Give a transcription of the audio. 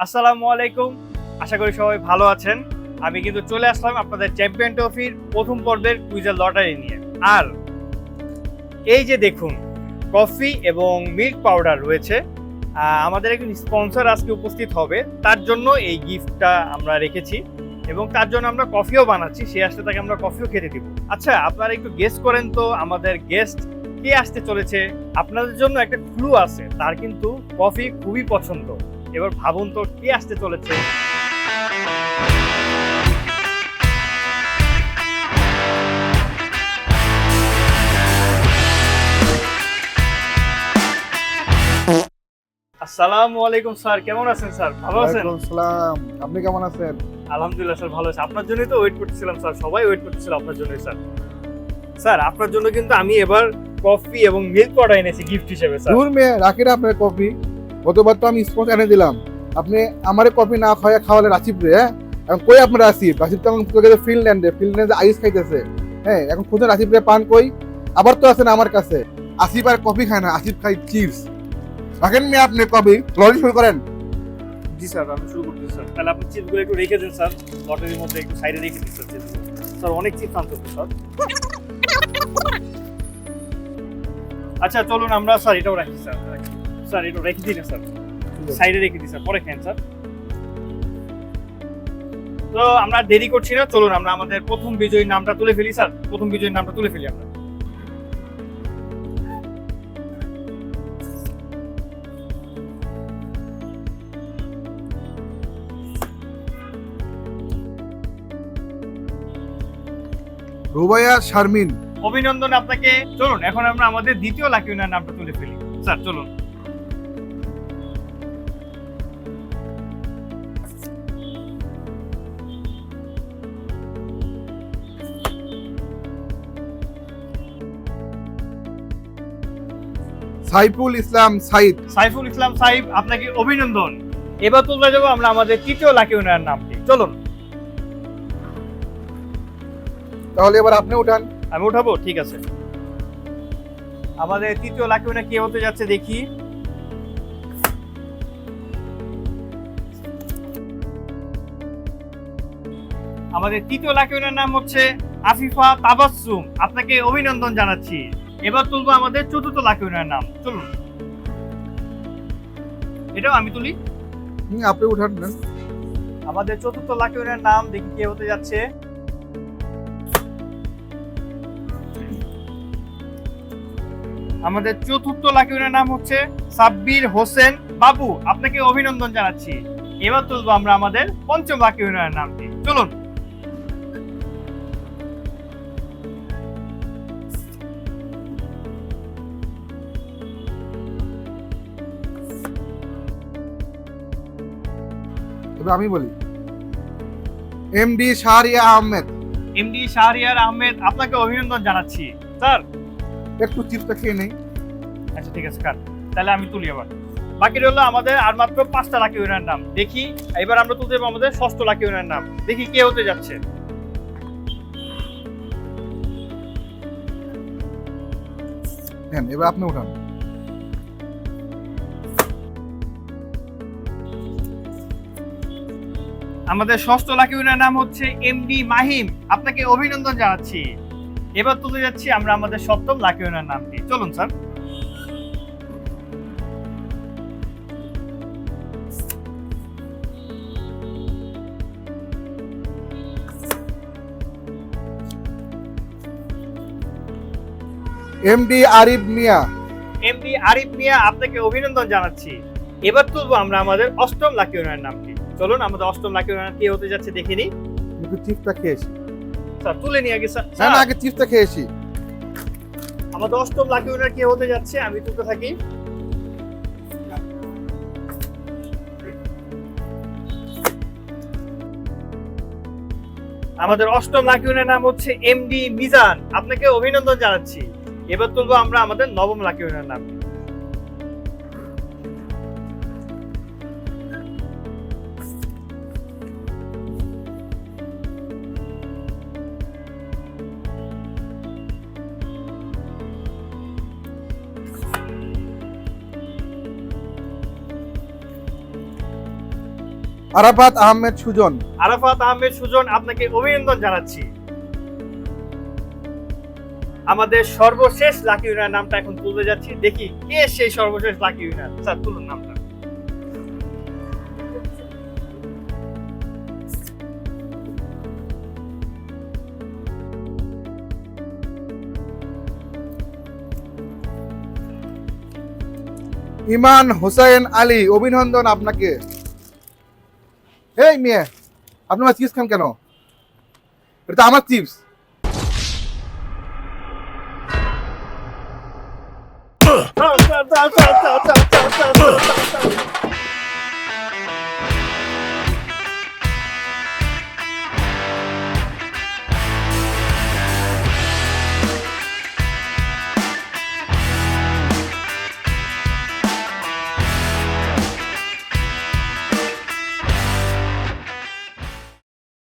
আসসালামু আলাইকুম। আশা করি সবাই ভালো আছেন। আমি কিন্তু চলে আসলাম আপনাদের চ্যাম্পিয়ন ট্রফির প্রথম পর্বের কুইজের লটারি নিয়ে। আর এই যে দেখুন, কফি এবং মিল্ক পাউডার রয়েছে। আমাদের একজন স্পন্সর আজকে উপস্থিত হবে, তার জন্য এই গিফটটা আমরা রেখেছি এবং তার জন্য আমরা কফিও বানাচ্ছি। সে আসলে তাকে আমরা কফিও খেতে দিব। আচ্ছা, আপনারা একটু গেস করেন তো আমাদের গেস্ট কে আসতে চলেছে। আপনাদের জন্য একটা ক্লু আছে, তার কিন্তু কফি খুবই পছন্দ। এবার ভাবুন তো কে আসতে চলেছে। আসসালামু আলাইকুম স্যার, কেমন আছেন স্যার? ভালো আছেন? ওয়ালাইকুম আসসালাম। আপনি কেমন আছেন? আলহামদুলিল্লাহ স্যার, ভালো আছি। আপনার জন্যই তো ওয়েট করতেছিলাম স্যার, সবাই ওয়েট করতেছিল আপনার জন্যই স্যার। স্যার, আপনার জন্য কিন্তু আমি এবার কফি এবং মিল্ক পাউডার এনেছি গিফট হিসেবে স্যার। দূর মেয়ে রাখি না আপনার কফি। গতবার তো আমি স্পন্স এনে দিলাম, আপনি আমারে কফি না খাওয়ালে রাসিব রে। হ্যাঁ, এখন কই আপনার রাসিব তো এখন ফিনল্যান্ডে আইস খাইতেছে। হ্যাঁ, এখন খুঁজে রাসিব রে পান কই? আবার তো আছেন আমার কাছে। আসিফ আর কফি খায় না, আসিফ খাই চিপস। রাখেন মেয়ে আপনি কফি, লরি শুরু করেন। জি স্যার, আমি শুরু করতেছি স্যার। তাহলে আপনি চিপসগুলো একটু রেখে দিন স্যার, লটারির মধ্যে একটু সাইডে রেখে দিন স্যার চিপসগুলো। স্যার, অনেক চিপস আনতে হবে স্যার। আচ্ছা চলুন আমরা স্যার এটাও রাখি স্যার। স্যার এটাও রেখে দিন স্যার, সাইডে রেখে দিন স্যার, পরে খান স্যার। তো আমরা দেরি করছি না, চলুন আমরা আমাদের প্রথম বিজয়ীর নামটা তুলে ফেলি স্যার। প্রথম বিজয়ীর নামটা তুলে ফেলি আমরা। রুবাইয়া শারমিন। অভিনন্দন আপনাকে। চলুন এখন আমরা আমাদের দ্বিতীয় লাকি উইনার নামটা তুলে ফেলি স্যার, চলুন। সাইফুল ইসলাম সাইদ। সাইফুল ইসলাম সাইফ, আপনাকে অভিনন্দন। এবার তুলে যাবো আমরা আমাদের তৃতীয় লাকি উইনার নামটি, চলুন। তাহলে এবার আপনি উঠান। আমি উঠাবো, ঠিক আছে। আমাদের তৃতীয় লাকি উইনার কে হতে যাচ্ছে দেখি। আমাদের তৃতীয় লাকি উইনার নাম হচ্ছে আফিফা তাবাসসুম, আপনাকে অভিনন্দন জানাচ্ছি। এবার তুলবো আমাদের চতুর্থ লাকি উইনার নাম, চলুন। এটাও আমি তুলি। আপনি উঠান নেন। আমাদের চতুর্থ লাকি উইনার নাম দেখি কে হতে যাচ্ছে। আমাদের চতুর্থ লাকি উইনার নাম হচ্ছে সাব্বির হোসেন বাবু, আপনাকে অভিনন্দন জানাচ্ছি। এবার তুলবো আমরা আমাদের পঞ্চম লাকি উইনার নামটি, চলুন। এবার আমি বলি, এমডি শাহরিয়া আহমেদ। এমডি শাহরিয়ার আহমেদ, আপনাকে অভিনন্দন জানাচ্ছি স্যার। একটু চিপসটা খেয়ে নেই। আচ্ছা ঠিক আছে কাট, তাহলে আমি তুলি এবার। বাকি রইলো আমাদের আর মাত্র 5টা লাকি উইনার নাম, দেখি। এবার আমরা তুলতে যাবো আমাদের ষষ্ঠ লাকি উইনার নাম, দেখি কে হতে যাচ্ছে। হ্যাঁ, এবার আপনি উঠান। আমাদের ষষ্ঠ লাকি উইনার নাম হচ্ছে এমডি মাহিম, আপনাকে অভিনন্দন জানাচ্ছি। এবার তুলে যাচ্ছি আমরা আমাদের সপ্তম লাকি উইনার নামটি, চলুন স্যার। এমডি আরিফ মিয়া। এমডি আরিফ মিয়া, আপনাকে অভিনন্দন জানাচ্ছি। এবার তুলবো আমরা আমাদের অষ্টম লাকি উইনার নামটি, চলুন। আমাদের অষ্টম লাকি উইনার কে হতে যাচ্ছে দেখিনি। একটু চিপসটা খেয়েছি। স্যার তুলে নিয়ে আগে স্যার। না না, আগে চিপসটা খেয়েছি। আমাদের অষ্টম লাকি উইনার কে হতে যাচ্ছে, আমি তুলতে থাকি। আমাদের অষ্টম লাকি উইনার নাম হচ্ছে এমডি মিজান, আপনাকে অভিনন্দন জানাচ্ছি। এবার তুলবো আমরা আমাদের নবম লাকি উইনার নাম। আরাফাত আহমেদ সুজন। আরাফাত আহমেদ সুজন, আপনাকে অভিনন্দন জানাচ্ছি। আমাদের সর্বশেষ লাকি উইনার নামটা এখন তুলতে যাচ্ছি, দেখি কে সেই সর্বশেষ লাকি উইনার। স্যার তুলুন নামটা। ইমান হোসেন আলী, অভিনন্দন আপনাকে। এই মেয়ে, আপনি আমার চিপস খান কেন? এটা তো আমার chips. Sir, sir, sir, sir, sir, sir, sir, sir, sir, sir, sir.